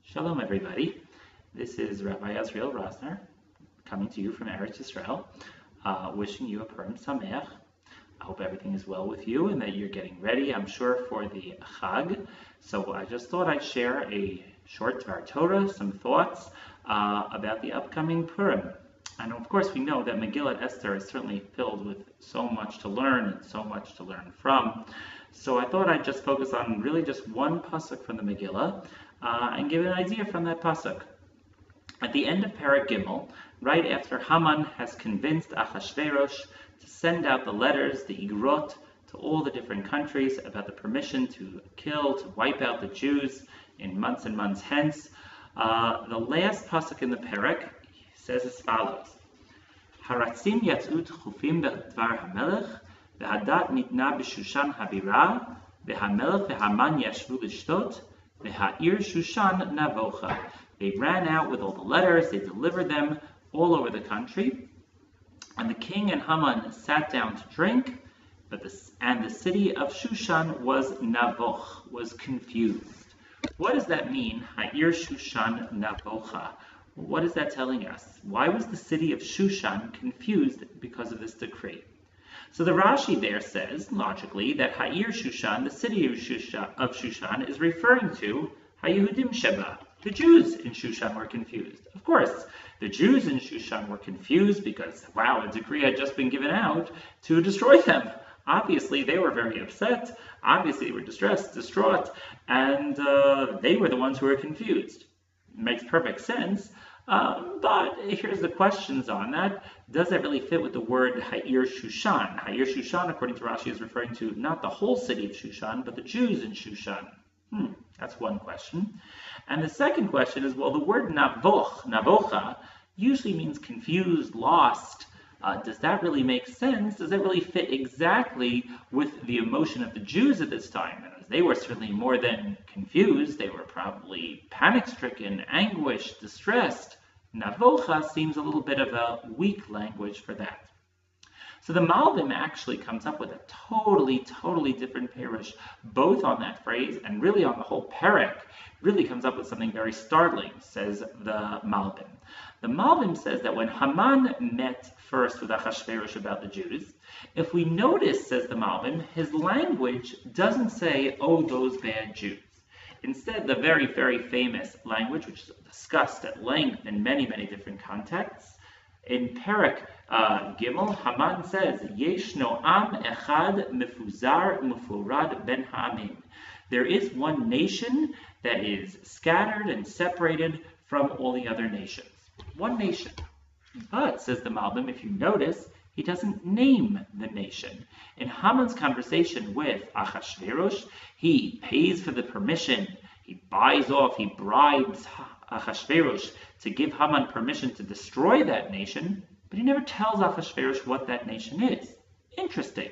Shalom, everybody. This is Rabbi Azriel Rosner coming to you from Eretz Yisrael, wishing you a Purim sameach. I hope everything is well with you and that you're getting ready, I'm sure, for the Chag. So I just thought I'd share a short Dvar Torah, some thoughts about the upcoming Purim. And of course, we know that Megillat Esther is certainly filled with so much to learn and so much to learn from. So I thought I'd just focus on really just one pasuk from the Megillah and give an idea from that pasuk. At the end of Perek Gimel, right after Haman has convinced Achashverosh to send out the letters, the igrot, to all the different countries about the permission to kill, to wipe out the Jews in months and months hence, the last pasuk in the Perek says as follows: Haratzim yatzu tchufim b'dvar hamelech, v'hadat nitna b'Shushan habira, v'hamelech v'Haman yashvu l'shtot, v'ha'ir Shushan navocha. They ran out with all the letters, they delivered them all over the country, and the king and Haman sat down to drink, and the city of Shushan was navoch, was confused. What does that mean, ha'ir Shushan navocha? What is that telling us? Why was the city of Shushan confused because of this decree? So the Rashi there says, logically, that Ha'ir Shushan, the city of Shushan, is referring to HaYehudim Sheba. The Jews in Shushan were confused. Of course, the Jews in Shushan were confused because, wow, a decree had just been given out to destroy them. Obviously, they were very upset. Obviously, they were distraught, and they were the ones who were confused. Makes perfect sense. But here's the questions on that. Does that really fit with the word Ha'ir Shushan? Ha'ir Shushan, according to Rashi, is referring to not the whole city of Shushan, but the Jews in Shushan. That's one question. And the second question is, well, the word navocha, usually means confused, lost. Does that really make sense? Does that really fit exactly with the emotion of the Jews at this time? They were certainly more than confused. They were probably panic-stricken, anguished, distressed. Navocha seems a little bit of a weak language for that. So the Malbim actually comes up with a totally different perush, both on that phrase and really on the whole perek. Really comes up with something very startling, says the Malbim. The Malbim says that when Haman met first with Achashverosh about the Jews, if we notice, says the Malbim, his language doesn't say, oh, those bad Jews. Instead, the very famous language, which is discussed at length in many different contexts, in Perek Gimel, Haman says, Yeshno am echad mefuzar mufurad ben ha'amim. There is one nation that is scattered and separated from all the other nations. One nation. But, says the Malbim, if you notice, he doesn't name the nation. In Haman's conversation with Achashverosh, he pays for the permission, he buys off, he bribes Achashverosh to give Haman permission to destroy that nation, but he never tells Achashverosh what that nation is. Interesting.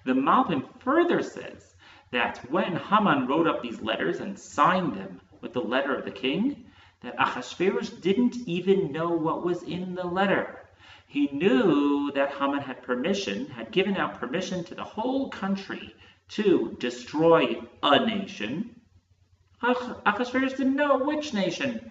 The Malbim further says that when Haman wrote up these letters and signed them with the letter of the king, that Achashverosh didn't even know what was in the letter. He knew that Haman had given out permission to the whole country to destroy a nation. Achashverosh didn't know which nation.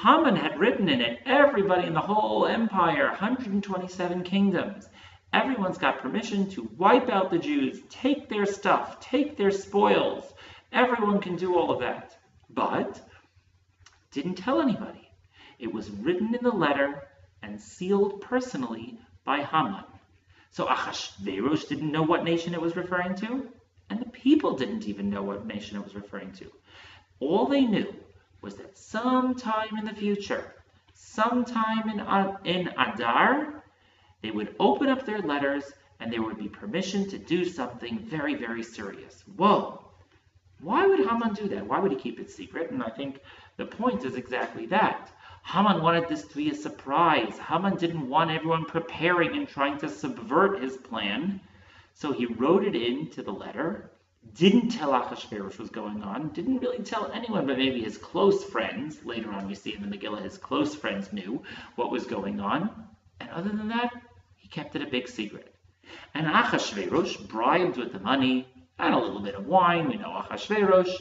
Haman had written in it, everybody in the whole empire, 127 kingdoms. Everyone's got permission to wipe out the Jews, take their stuff, take their spoils. Everyone can do all of that. But didn't tell anybody. It was written in the letter and sealed personally by Haman. So Achashverosh didn't know what nation it was referring to, and the people didn't even know what nation it was referring to. All they knew was that sometime in the future, sometime in Adar, they would open up their letters and there would be permission to do something very serious. Whoa! Why would Haman do that? Why would he keep it secret? And I think the point is exactly that. Haman wanted this to be a surprise. Haman didn't want everyone preparing and trying to subvert his plan. So he wrote it into the letter, didn't tell Achashverosh what was going on, didn't really tell anyone but maybe his close friends. Later on we see in the Megillah his close friends knew what was going on. And other than that, he kept it a big secret. And Achashverosh, bribed with the money and a little bit of wine, we know Achashverosh,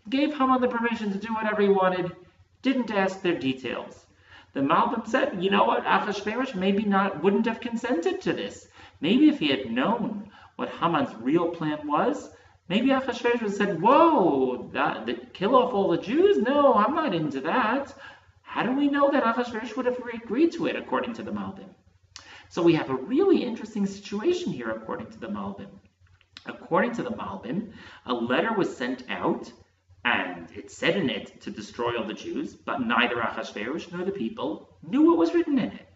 gave Haman the permission to do whatever he wanted, didn't ask their details. The Malbim said, you know what, Achashverosh wouldn't have consented to this. Maybe if he had known what Haman's real plan was, maybe Achashverosh would have said, whoa, kill off all the Jews? No, I'm not into that. How do we know that Achashverosh would have agreed to it, according to the Malbim? So we have a really interesting situation here, according to the Malbim. According to the Malbim, a letter was sent out, and it said in it to destroy all the Jews, but neither Achashverosh nor the people knew what was written in it.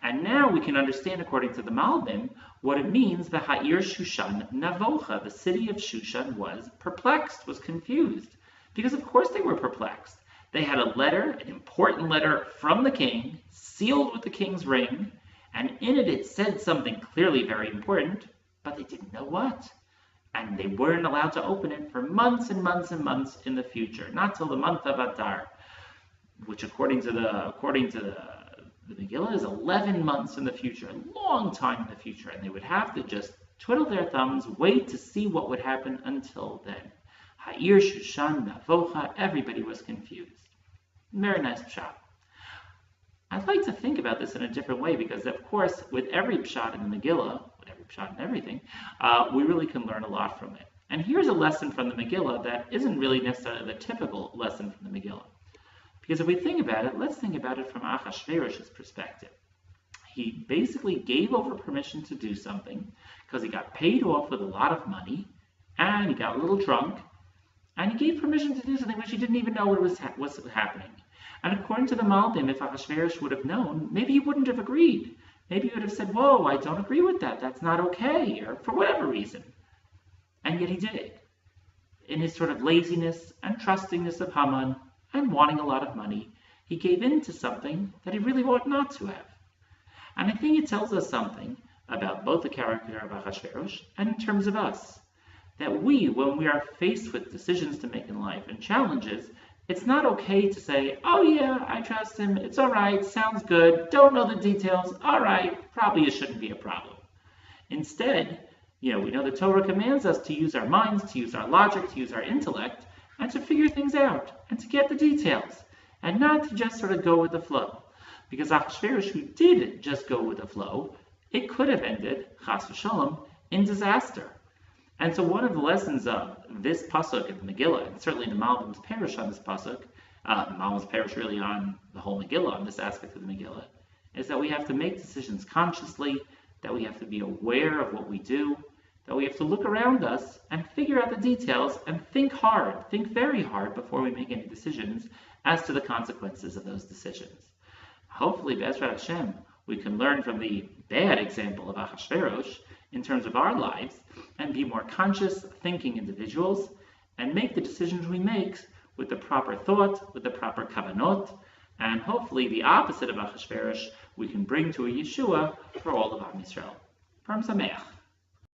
And now we can understand, according to the Malbim, what it means that Ha'ir Shushan Navocha, the city of Shushan, was perplexed, was confused. Because of course they were perplexed. They had a letter, an important letter from the king, sealed with the king's ring, and in it said something clearly very important, but they didn't know what. And they weren't allowed to open it for months and months and months in the future, not till the month of Adar, which according to the Megillah is 11 months in the future, a long time in the future, and they would have to just twiddle their thumbs, wait to see what would happen until then. Ha'ir Shushan Navocha, everybody was confused. Very nice pshat. I'd like to think about this in a different way because, of course, with every pshat in the Megillah, with every pshat in everything, we really can learn a lot from it. And here's a lesson from the Megillah that isn't really necessarily the typical lesson from the Megillah. Because if we think about it, let's think about it from Achashverosh's perspective. He basically gave over permission to do something because he got paid off with a lot of money, and he got a little drunk, and he gave permission to do something which he didn't even know what was happening. And according to the Malbim, if Achashverosh would have known, maybe he wouldn't have agreed. Maybe he would have said, whoa, I don't agree with that. That's not okay, or for whatever reason. And yet he did it. In his sort of laziness and trustingness of Haman and wanting a lot of money, he gave in to something that he really ought not to have. And I think it tells us something about both the character of Achashverosh and in terms of us. That we, when we are faced with decisions to make in life and challenges, it's not okay to say, oh yeah, I trust him, it's all right, sounds good, don't know the details, all right, probably it shouldn't be a problem. Instead, we know the Torah commands us to use our minds, to use our logic, to use our intellect, and to figure things out, and to get the details, and not to just sort of go with the flow. Because Achashverosh, who did just go with the flow, it could have ended, chas v'shalom, in disaster. And so one of the lessons of this pasuk in the Megillah, and certainly the Malbim's Perush on this pasuk, Malbim's Perush really on the whole Megillah, on this aspect of the Megillah, is that we have to make decisions consciously, that we have to be aware of what we do, that we have to look around us and figure out the details and think hard, think very hard before we make any decisions as to the consequences of those decisions. Hopefully, Be'ezrat Hashem, we can learn from the bad example of Achashverosh in terms of our lives and be more conscious, thinking individuals and make the decisions we make with the proper thought, with the proper kavanot, and hopefully the opposite of Achashverosh we can bring to a Yeshua for all of Am Yisrael. Purim Sameach.